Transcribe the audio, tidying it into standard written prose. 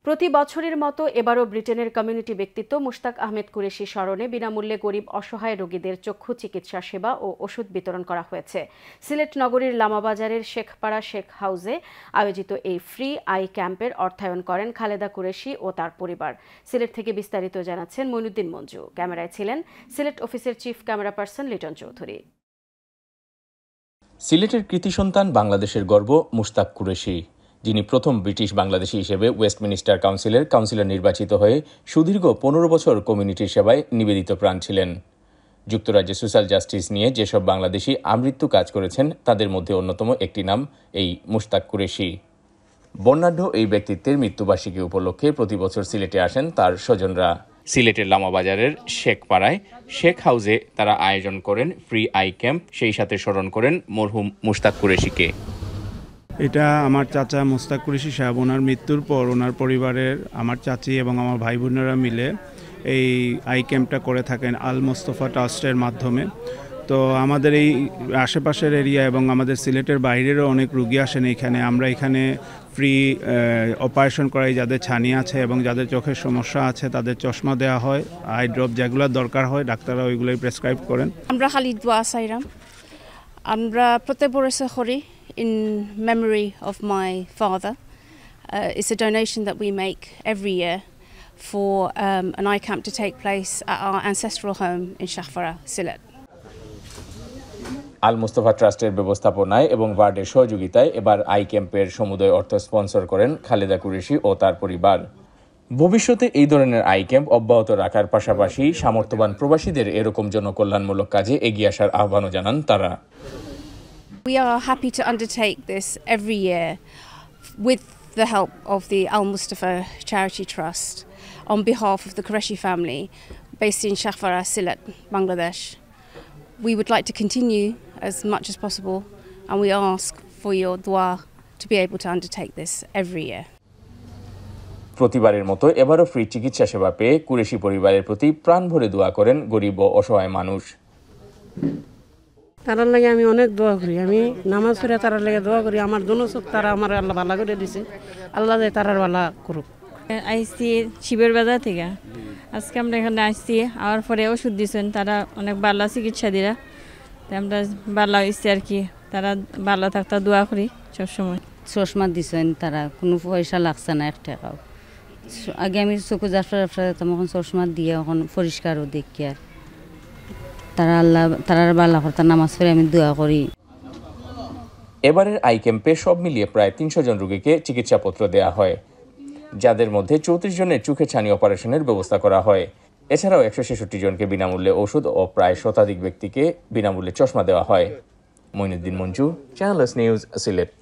প্রতি বছরের মতো এবারও ব্রিটেনের কমিউনিটি ব্যক্তিত্ব মুশতাক আহমেদ কুরেশি স্মরণে বিনামূল্যে গরিব অসহায় রোগীদের চক্ষু চিকিৎসা সেবা ও ওষুধ বিতরণ করা হয়েছে। সিলেট নগরীর লামাবাজারের শেখপাড়া শেখ হাউসে আয়োজিত এই ফ্রি আই ক্যাম্পের অর্থায়ন করেন খালেদা কুরেশি ও তার পরিবার। সিলেট থেকে বিস্তারিত জানাচ্ছেন মইনুদ্দিন মঞ্জু। ক্যামেরায় ছিলেন সিলেট অফিসের chief camera person Liton Chowdhury. সিলেটের কৃতি সন্তান বাংলাদেশের গর্ব মুশতাক কুরেশি, যিনি প্রথম ব্রিটিশ বাংলাদেশি হিসেবে ওয়েস্টমিনিস্টার কাউন্সিলের কাউন্সিলর নির্বাচিত হয়ে সুদীর্ঘ ১৫ বছর কমিউনিটির সেবায় নিবেদিত প্রাণ ছিলেন। যুক্তরাজ্যে সোশ্যাল জাস্টিস নিয়ে যেসব বাংলাদেশি আমৃত্যু কাজ করেছেন তাদের মধ্যে অন্যতম একটি নাম এই মুশতাক কুরেশি। বর্ণাঢ্য এই ব্যক্তিত্বের মৃত্যুবার্ষিকী উপলক্ষে প্রতি বছর সিলেটে আসেন তার স্বজনরা। সিলেটের লামাবাজারের শেখপাড়ায় শেখ হাউসে তারা আয়োজন করেন ফ্রি আই ক্যাম্প, সেই সাথে স্মরণ করেন মরহুম মুশতাক কুরেশিকে। এটা আমার চাচা মুশতাক কুরেশি সাহেব, ওনার মৃত্যুর পর ওনার পরিবারের আমার চাচি এবং আমার ভাই বোনেরা মিলে এই আই ক্যাম্পটা করে থাকেন আল মোস্তফা ট্রাস্টের মাধ্যমে। তো আমাদের এই আশেপাশের এরিয়া এবং আমাদের সিলেটের বাইরেরও অনেক রুগী আসেন এখানে। আমরা এখানে ফ্রি অপারেশন করাই, যাদের ছানি আছে এবং যাদের চোখের সমস্যা আছে তাদের চশমা দেওয়া হয়, আই ড্রপ যেগুলো দরকার হয় ডাক্তাররা ওইগুলোই প্রেসক্রাইব করেন। আমরা খালি দোয়া চাইরাম, আমরা প্রত্যেক বছর করি in memory of my father. It's a donation that we make every year for an eye camp to take place at our ancestral home in Shahfara, Sylhet. আল মোস্তফা ট্রাস্টের ব্যবস্থাপনায় এবং ওয়ার্ডের সহযোগিতায় এবার আই ক্যাম্পের সমুদয় অর্থ স্পন্সর করেন খালেদা কুরেশি ও তার পরিবার। ভবিষ্যতে এই ধরনের আই ক্যাম্প অব্যাহত রাখার পাশাপাশি সামর্থ্যবান প্রবাসীদের এরকম জনকল্যাণমূলক কাজে এগিয়ে আসার আহ্বানও জানান তারা। We are happy to undertake this every year with the help of the Al Mustafa Charity Trust on behalf of the Qureshi family based in Shahfara, Sylhet, Bangladesh. We would like to continue as much as possible, and we ask for your dua to be able to undertake this every year. প্রতিবারের মতো এবারও free চিকিৎসা সেবা পেয়ে কুরেশি পরিবারের প্রতি প্রাণ ভরে দোয়া করেন গরিব ও অসহায় মানুষ। তারার লাগে আমি অনেক দোয়া করি, আমি নামাজ পড়ে তারার লাগে দোয়া করি। আমার দুনো চোখ তারা আমার আল্লাহ ভালো করে দিছে, আল্লাহ যায় তারার ভালো করুক। আইসি শিবের বাজার থেকে আজকে আমরা এখানে আসছি, আওয়ার পরে ওষুধ দিয়েছেন, তারা অনেক ভালো চিকিৎসা দিরা, আমরা ভালো হয়েছি আর কি। তারা ভালো থাকতে দোয়া করি সবসময়। চশমা দিছেন, তারা কোনো পয়সা লাগছে না এক টাকাও। আগে আমি চোখে জাফরা এখন চশমা দিয়ে এখন পরিষ্কারও দেখি, আর তারা আল্লাহ তারার বাল্লা করতে নামাজ পড়ে আমি দোয়া করি। এবারের আই ক্যাম্পে সব মিলিয়ে প্রায় ৩০০ জন রোগীকে চিকিৎসাপত্র দেওয়া হয়, যাদের মধ্যে ৩৪ জনের চোখে ছানি অপারেশনের ব্যবস্থা করা হয়। এছাড়াও ১৬৬ জনকে বিনামূল্যে ওষুধ ও প্রায় শতাধিক ব্যক্তিকে বিনামূল্যে চশমা দেওয়া হয়। Moinuddin Manju, channel S news, Sylhet.